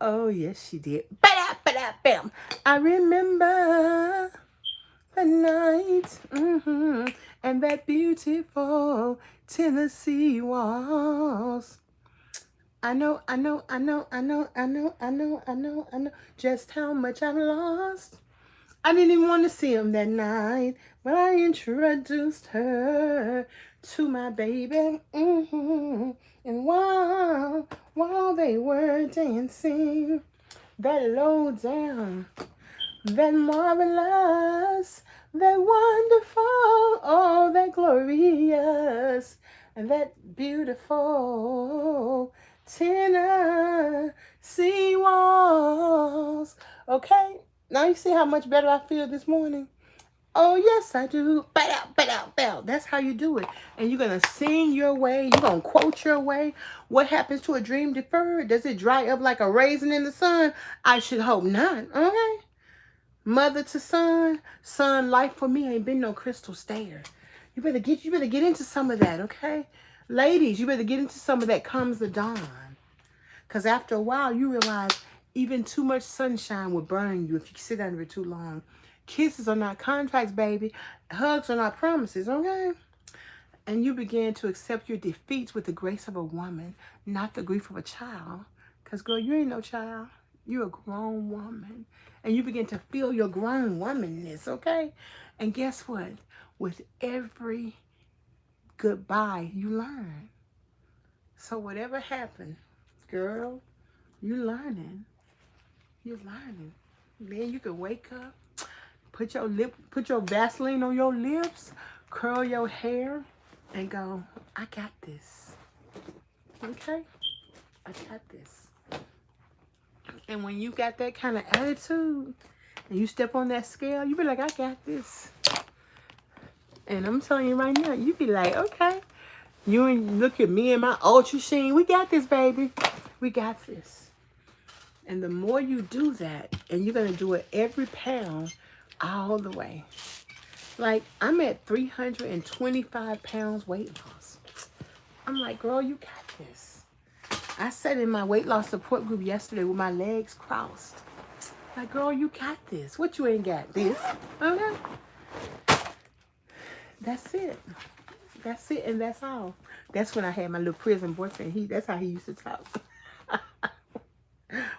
Oh, yes, she did. Ba-da-ba-da-bam. I remember the night and that beautiful Tennessee waltz. I know just how much I've lost. I didn't even want to see him that night when I introduced her to my baby. And while they were dancing, that low down, that marvelous, that wonderful, oh, that glorious, and that beautiful Tennessee waltz. Okay, now you see how much better I feel this morning? Oh, yes, I do. Bow, bow, bow. That's how you do it. And you're going to sing your way. You're going to quote your way. What happens to a dream deferred? Does it dry up like a raisin in the sun? I should hope not. Okay? Mother to son, son, life for me ain't been no crystal stair. You better get into some of that, okay? Ladies, you better get into some of that comes the dawn. Because after a while, you realize even too much sunshine will burn you if you sit under it too long. Kisses are not contracts, baby. Hugs are not promises, okay? And you begin to accept your defeats with the grace of a woman, not the grief of a child. Because, girl, you ain't no child. You're a grown woman. And you begin to feel your grown womanness, okay? And guess what? With every goodbye, you learn. So whatever happened, girl, you learning. You're learning. Then you can wake up, put your Vaseline on your lips, curl your hair, and go, I got this. Okay? I got this. And when you got that kind of attitude and you step on that scale, you be like, I got this. And I'm telling you right now, you be like, okay. You and look at me and my Ultra Sheen. We got this, baby. We got this. And the more you do that, and you're going to do it every pound all the way. Like, I'm at 325 pounds weight loss. I'm like, girl, you got this. I sat in my weight loss support group yesterday with my legs crossed. Like, girl, you got this. What you ain't got? This. Okay? That's it. That's it, and that's all. That's when I had my little prison boyfriend. That's how he used to talk.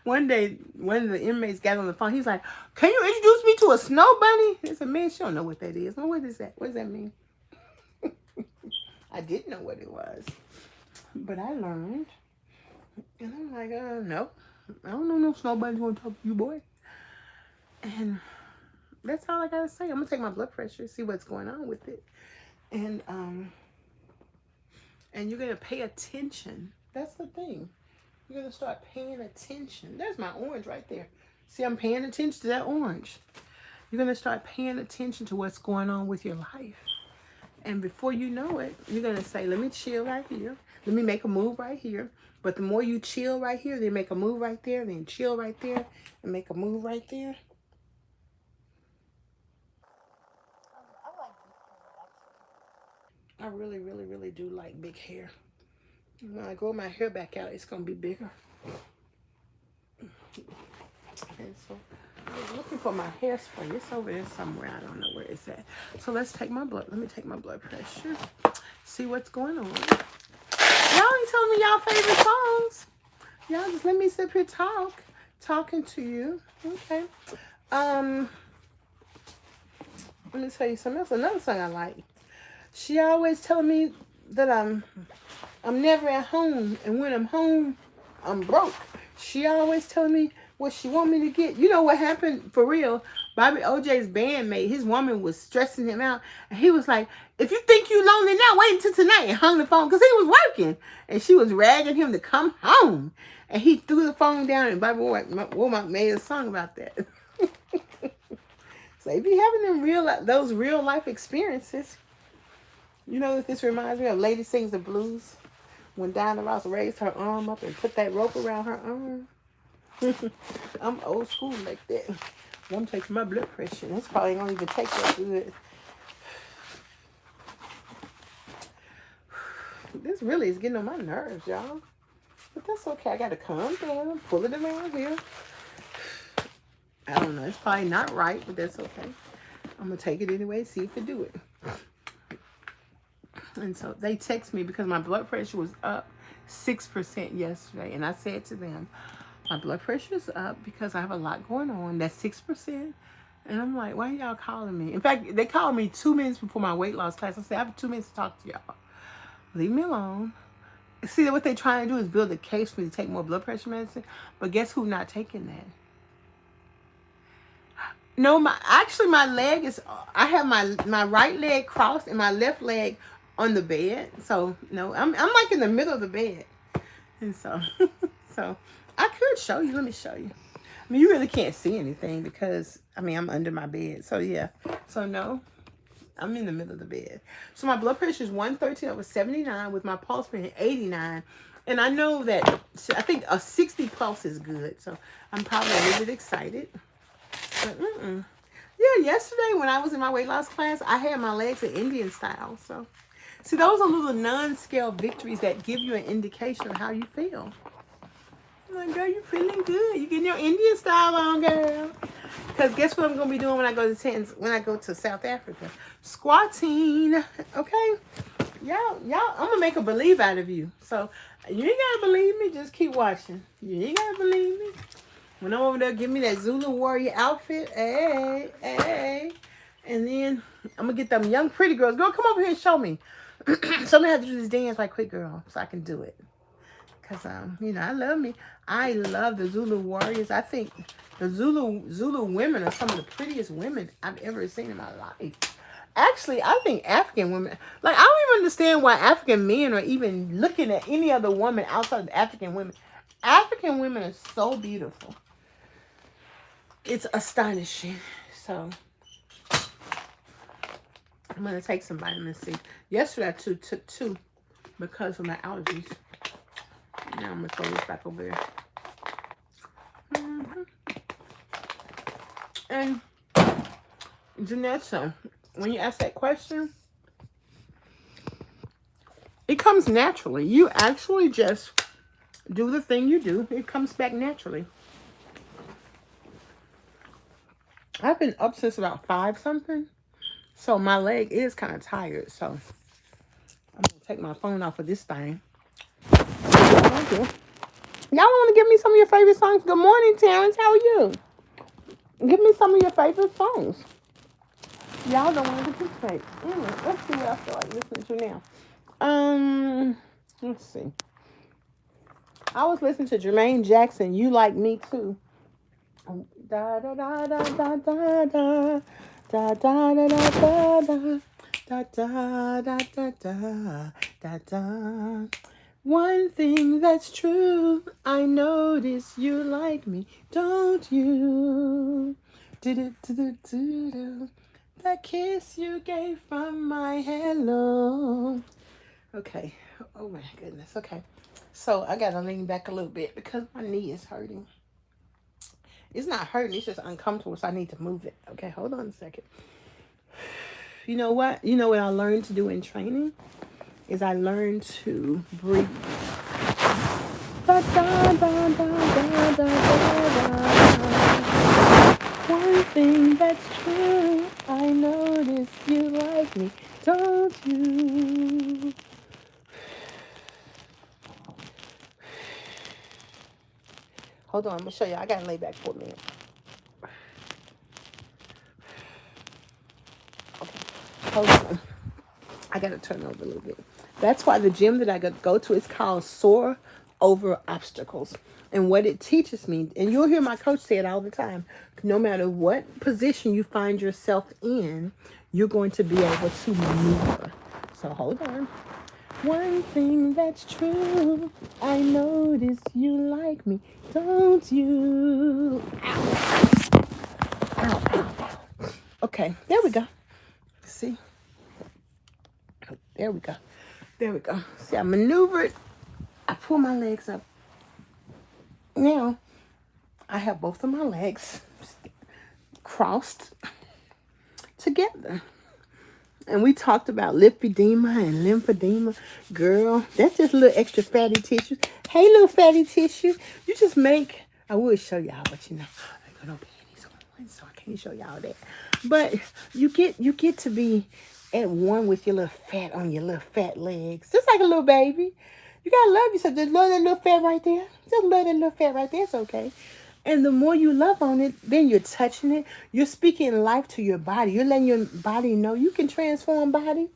One day, one of the inmates got on the phone. He's like, can you introduce me to a snow bunny? I said, man, she don't know what that is. Well, what is that? What does that mean? I didn't know what it was. But I learned. And I'm like, no. I don't know no snow bunnies want to talk to you, boy. And that's all I got to say. I'm going to take my blood pressure, see what's going on with it. And you're going to pay attention. That's the thing. You're going to start paying attention. There's my orange right there. See, I'm paying attention to that orange. You're going to start paying attention to what's going on with your life. And before you know it, you're going to say, let me chill right here. Let me make a move right here. But the more you chill right here, then make a move right there, then chill right there, and make a move right there. I really, really, really do like big hair. When I grow my hair back out, it's going to be bigger. And so I was looking for my hairspray. It's over there somewhere. I don't know where it's at. So let's take my blood. Let me take my blood pressure. See what's going on. Y'all ain't telling me y'all favorite songs. Y'all just let me sit here talking to you. Okay. Let me tell you something else. Another song I like. She always telling me that I'm never at home, and when I'm home, I'm broke. She always telling me what she want me to get. You know what happened for real? Bobby OJ's bandmate, his woman was stressing him out, and he was like, if you think you lonely now, wait until tonight, and hung the phone because he was working, and she was ragging him to come home, and he threw the phone down, and Bobby Womack made a song about that. So if you having those real life experiences, you know what this reminds me of? Lady Sings the Blues. when Diana Ross raised her arm up and put that rope around her arm. I'm old school like that. I'm taking my blood pressure. This probably don't even take that good. This really is getting on my nerves, y'all. But that's okay. I gotta calm down, pull it around here. I don't know. It's probably not right, but that's okay. I'm gonna take it anyway, see if it do it. And so they text me because my blood pressure was up 6% yesterday. And I said to them, my blood pressure is up because I have a lot going on. That's 6%. And I'm like, why are y'all calling me? In fact, they called me 2 minutes before my weight loss class. I said, I have 2 minutes to talk to y'all. Leave me alone. See, what they're trying to do is build a case for me to take more blood pressure medicine. But guess who's not taking that? No, my leg is, I have my right leg crossed and my left leg on the bed. So no, I'm like in the middle of the bed. And so so I could show you. Let me show you. I mean, you really can't see anything because I'm under my bed. So yeah. So no, I'm in the middle of the bed. So my blood pressure is 113/79 with my pulse being 89. And I know that I think a 60 pulse is good. So I'm probably a little bit excited. But yeah, yesterday when I was in my weight loss class, I had my legs in Indian style. So, see, those are little non-scale victories that give you an indication of how you feel. I'm like, girl, you feeling good. You getting your Indian style on, girl. Because guess what I'm gonna be doing when I go to South Africa? Squatting. Okay, y'all, I'm gonna make a believe out of you. So you ain't gotta believe me. Just keep watching. You ain't gotta believe me. When I'm over there, give me that Zulu warrior outfit. Hey. And then I'm going to get them young pretty girls. Girl, come over here and show me. Show me how to do this dance right quick, girl, so I can do it. Because, I love me. I love the Zulu warriors. I think the Zulu women are some of the prettiest women I've ever seen in my life. Actually, I think African women, like, I don't even understand why African men are even looking at any other woman outside of African women. African women are so beautiful. It's astonishing. So I'm going to take some vitamin C. Yesterday I took 2 because of my allergies. Now I'm going to throw this back over there. And Janessa, when you ask that question, it comes naturally. You actually just do the thing you do. It comes back naturally. I've been up since about 5 something. So my leg is kind of tired. So I'm going to take my phone off of this thing. Thank you. Y'all want to give me some of your favorite songs? Good morning, Terrence. How are you? Give me some of your favorite songs. Y'all don't want to participate. Let's see what I feel like listening to now. Let's see. I was listening to Jermaine Jackson, You Like Me Too. Da da da da da da da da da da da da da da da da da. One thing that's true, I notice you like me, don't you? Do-do-do-do-do. That kiss you gave from my hello. Okay. Oh my goodness. Okay. So I gotta lean back a little bit because my knee is hurting. It's not hurting, it's just uncomfortable, so I need to move it. Okay, hold on a second. You know what? You know what I learned to do in training? Is I learned to breathe. Da, da, da, da, da, da, da. One thing that's true, I notice you like me, don't you? Hold on, I'm going to show you. I got to lay back for a minute. Okay, hold on. I got to turn over a little bit. That's why the gym that I go to is called Soar Over Obstacles. And what it teaches me, and you'll hear my coach say it all the time, no matter what position you find yourself in, you're going to be able to maneuver. So hold on. One thing that's true, I notice you like me, don't you? Ow. Ow, ow, ow. Okay, there we go. See? There we go. There we go. See, I maneuvered I pull my legs up. Now, I have both of my legs crossed together. And we talked about lipedema and lymphedema. Girl, that's just a little extra fatty tissue. Hey, little fatty tissue. You just make, I would show y'all, but you know, I ain't got no panties on, so I can't show y'all that. But you get to be at one with your little fat on your little fat legs. Just like a little baby. You gotta love yourself. Just love that little fat right there. Just love that little fat right there. It's okay. And the more you love on it, then you're touching it. You're speaking life to your body. You're letting your body know you can transform body.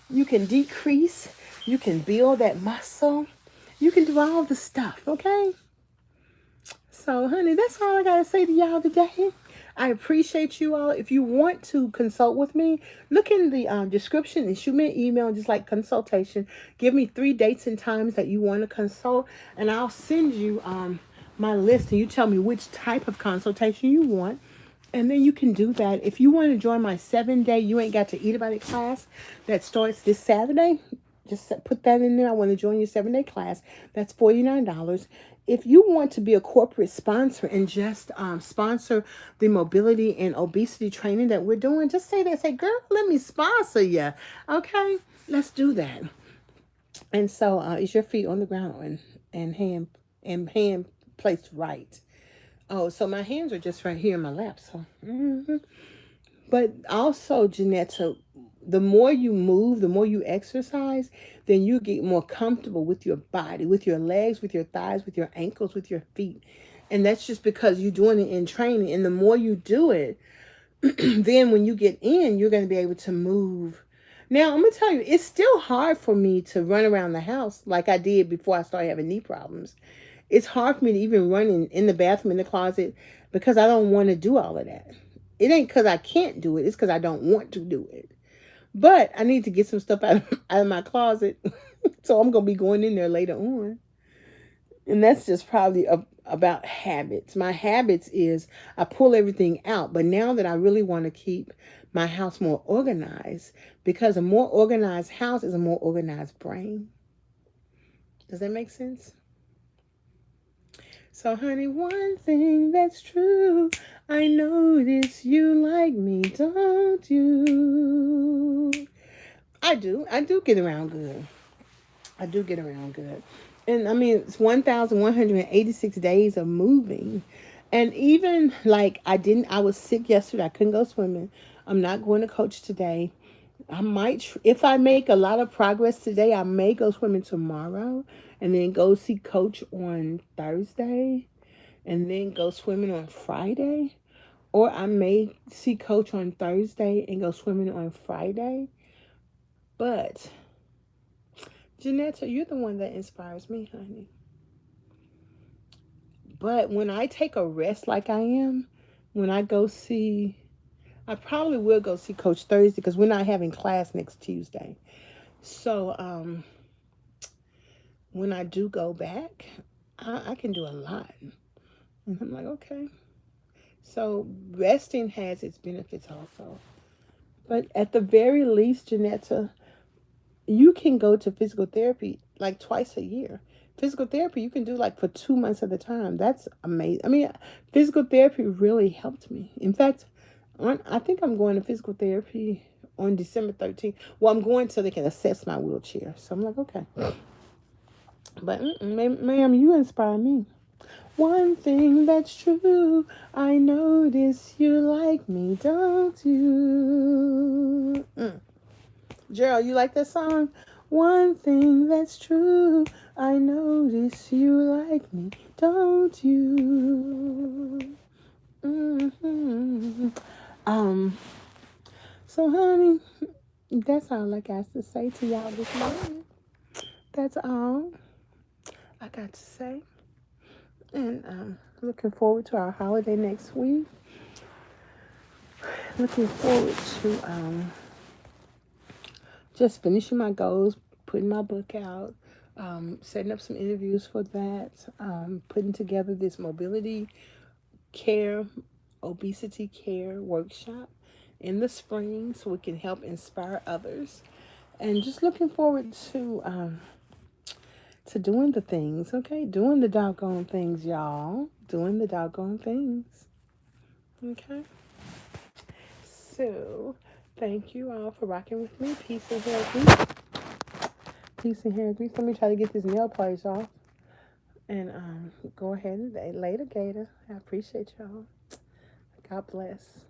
You can decrease. You can build that muscle. You can do all the stuff, okay? So, honey, that's all I got to say to y'all today. I appreciate you all. If you want to consult with me, look in the description and shoot me an email, just like consultation. Give me 3 dates and times that you want to consult, and I'll send you my list, and you tell me which type of consultation you want. And then you can do that. If you want to join my 7-day You Ain't Got to Eat About It class that starts this Saturday, just put that in there. I want to join your 7-day class. That's $49. If you want to be a corporate sponsor and just sponsor the mobility and obesity training that we're doing, just say that. Say, girl, let me sponsor you. Okay, let's do that. And so, is your feet on the ground and hand placed right? Oh, so my hands are just right here in my lap. So, but also, Janetta, the more you move, the more you exercise, then you get more comfortable with your body, with your legs, with your thighs, with your ankles, with your feet. And that's just because you're doing it in training. And the more you do it, then when you get in, you're going to be able to move. Now, I'm going to tell you, it's still hard for me to run around the house like I did before I started having knee problems. It's hard for me to even run in the bathroom, in the closet, because I don't want to do all of that. It ain't because I can't do it. It's because I don't want to do it. But I need to get some stuff out of my closet. So I'm going to be going in there later on. And that's just probably about habits. My habits is I pull everything out. But now that I really want to keep my house more organized, because a more organized house is a more organized brain. Does that make sense? So, honey, one thing that's true, I notice you like me, don't you? I do. I do get around good. I do get around good. And I mean, it's 1,186 days of moving. And even like I was sick yesterday. I couldn't go swimming. I'm not going to coach today. I might, if I make a lot of progress today, I may go swimming tomorrow and then go see coach on Thursday and then go swimming on Friday. Or I may see coach on Thursday and go swimming on Friday. But, Janetta, you're the one that inspires me, honey. But when I take a rest like I am, when I go see, I probably will go see Coach Thursday because we're not having class next Tuesday. So when I do go back, I can do a lot. And I'm like, okay. So resting has its benefits also. But at the very least, Janetta, you can go to physical therapy like twice a year. Physical therapy you can do like for 2 months at a time. That's amazing. I mean, physical therapy really helped me. In fact, I think I'm going to physical therapy on December 13th. Well, I'm going so they can assess my wheelchair. So I'm like, okay. But ma'am, you inspire me. One thing that's true, I notice you like me, don't you? Gerald, you like that song? One thing that's true, I notice you like me, don't you? Mm-hmm. So honey, that's all I got to say to y'all this morning. That's all I got to say. And looking forward to our holiday next week. Looking forward to just finishing my goals, putting my book out, setting up some interviews for that, putting together this mobility care, obesity care workshop in the spring so we can help inspire others. And just looking forward to to doing the things, okay? Doing the doggone things, y'all. Doing the doggone things. Okay? So, thank you all for rocking with me. Peace and hair grease. Peace and hair grease. Let me try to get this nail polish off. And go ahead and later, Gator. I appreciate y'all. God bless.